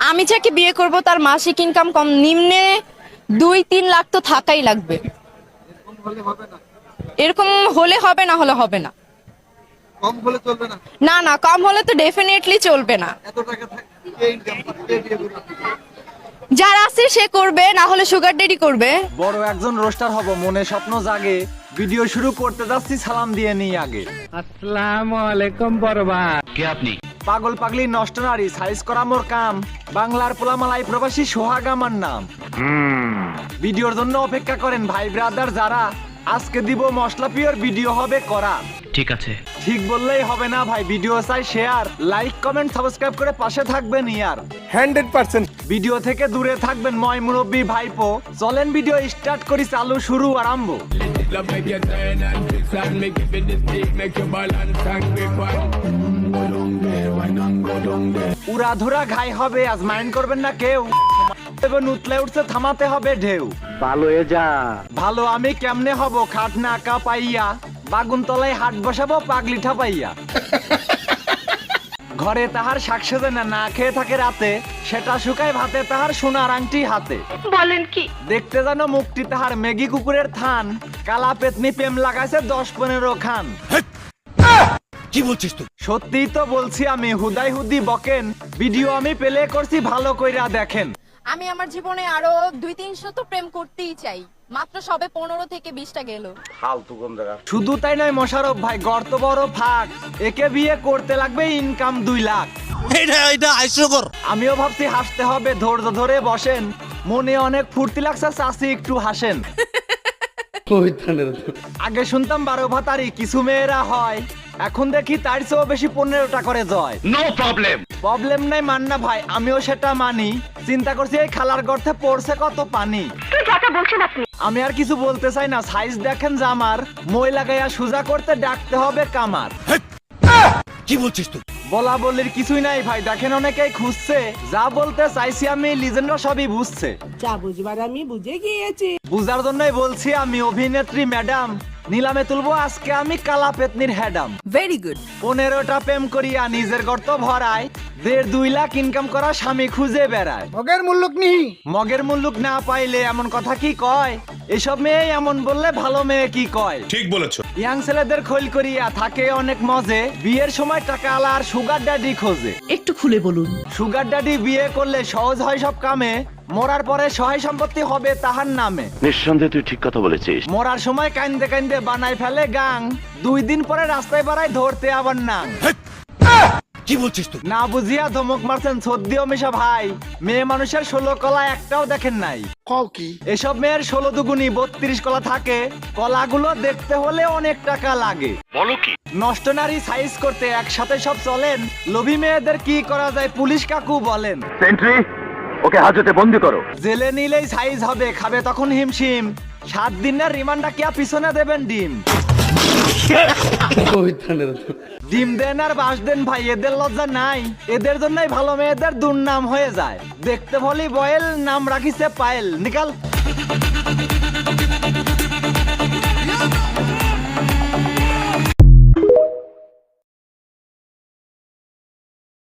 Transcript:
আমি যাকে বিয়ে করব তার মাসিক ইনকাম কম নিম্নে 2-3 লাখ তো থাকাই লাগবে। এরকম হলে হবে, না হলে হবে না। কম হলে চলবে না? না না, কম হলে তো ডেফিনেটলি চলবে না। এত টাকা থাকে কে ইনকাম করে, কে বিয়ে করবে? যার আছে সে করবে, না হলে সুগার ডেডি করবে। বড় একজন রোস্টার হব মনে স্বপ্ন জাগে, ভিডিও শুরু করতে যাচ্ছি সালাম দিয়ে নিই আগে। আসসালামু আলাইকুম বরবাদ। কে আপনি? পাগল পাগলি নষ্ট নারী সাইজ করা মোর কাম, বাংলার পোলামালাই প্রবাসী সোহাগ আমার নাম। ভিডিওর জন্য অপেক্ষা করেন ভাই ব্রাদার যারা, আজকে দিব মশলা পিওর ভিডিও হবে করা। ঠিক আছে। ঠিক বললেই হবে না ভাই, ভিডিও চাই শেয়ার, লাইক কমেন্ট সাবস্ক্রাইব করে পাশে থাকবেন ইয়ার 100%। ভিডিও থেকে দূরে থাকবেন ময় মুরব্বী ভাইপো। চলেন ভিডিও স্টার্ট করি, চালু শুরু আরম্ভ। Love make you turn and twist and make it with the stick, make you balance and grip on. Go down there, why not go down there? উড়াধুরা ঘাই হবে আজ, মাইন্ড করবেন না কেউ। উতলে উঠছে থামাতে হবে ঢেউ। ভালো হয়ে যা। ভালো আমি কেমনে হব খাট না কা পাইয়া, বাগুন তলায় হাট বসাবো পাগলি ঠাপাইয়া। ঘরে তাহার শাক সেজে না, না খেয়ে থাকে রাতে, সেটা শুকায় ভাতে তাহার সোনার আংটি হাতে। বলেন কি? দেখতে জানো মুখটি তাহার মেগি কুকুরের থান, কালা পেতনি প্রেম লাগাইছে 10-15 খান। কি বলছিস তুই? সত্যিই তো বলছি আমি, হুদাই হুদি বকেন, ভিডিও আমি পেলে করছি ভালো কইরা দেখেন। আমি আমার জীবনে আরো 200-300 তো প্রেম করতেই চাই, মাত্র সবে 15 থেকে 20টা গেল। শুধু তাই নয় মোশারফ ভাই, গর্ত বড় ফাঁক, একে বিয়ে করতে লাগবে ইনকাম 2 লাখ। এটা হাস্যকর। আমিও ভাবছি হাসতে হবে, ধৈর্য ধরে বসেন, মনে অনেক ফুর্তি লাগছে চাচি একটু হাসেন। আগে শুনতাম 12 ভাতারি কিছু মেয়েরা হয়, এখন দেখি তার চেয়েও বেশি 15টা করে জয়। No problem. প্রবলেম নাই মান্না ভাই, আমিও সেটা মানি, চিন্তা করছি এই খালার গর্তে পড়ছে কত পানি। আমি আর কিছু বলতে চাই না, সাইজ দেখেন জামার, মই লাগাইয়া সুজা করতে ডাকতে হবে কামার। কি বলছিস তুই? বলা বলির কিছুই নাই ভাই, দেখেন অনেকেই খুঁজছে, যা বলতে চাইছি আমি লিজেন্ডরা সবই বুঝছে। যা বুঝবার আমি বুঝে গিয়েছি। বুঝার জন্যই বলছি আমি অভিনেত্রী ম্যাডাম, নিলামে তুলবো আজকে আমি কালা পেতনির হ্যাডাম। Very good. 15টা প্রেম করিয়া নিজের গর্ত ভরায়, 1.5-2 লাখ ইনকাম করা স্বামী খুঁজে বেড়ায়। মগের মূল্যক নিহি। মগের মুল্লুক না পাইলে এমন কথা কি কয়, এসব মেয়ে এমন বললে ভালো মেয়ে কি কয়। ঠিক বলেছো। ইয়াং ছেলেদের খৈল করিয়া থাকে অনেক মজে, বিয়ের সময় টাকা আলা আর সুগার ড্যাডি খোঁজে। একটু খুলে বলুন। সুগার ড্যাডি বিয়ে করলে সহজ হয় সব কামে, মরার পরে সহায় সম্পত্তি হবে তাহার নামে। নিঃসন্দেহে তুই ঠিক কথা বলেছিস। মরার সময় কান্দে কান্দে বানাই ফেলে গাং, 2 দিন পরে রাস্তায় বাড়ায় ধরতে আবার নাং। কি বলছিস তুই? না বুঝিয়া ধমক মারছেন সদ্যিও মিশা ভাই, মেয়ে মানুষের 16 কলা একটাও দেখেন নাই। কও কি? এসব মেয়ের 16 দুগুনি 32 কলা থাকে, কলাগুলো দেখতে হলে অনেক টাকা লাগে। বলো কি? নষ্ট নারী সাইজ করতে একসাথে সব চলেন, লোভী মেয়েদের কি করা যায় পুলিশ কাকু বলেন। সেন্ট্রি, ওকে হাজতে বন্দি করো। জেলে নিলেই সাইজ হবে, খাবে তখন হিমশিম, 7 দিনের রিমান্ডা কিয়া পিছনে দেবেন ডিম। ডিম দেন আর বাস দেন ভাই, এদের লজ্জা নাই, এদের জন্যই ভালো মেয়েদের দুর্নাম হয়ে যায়। দেখতে ভলি বয়েল, নাম রাখিছে পায়েল, নিকাল।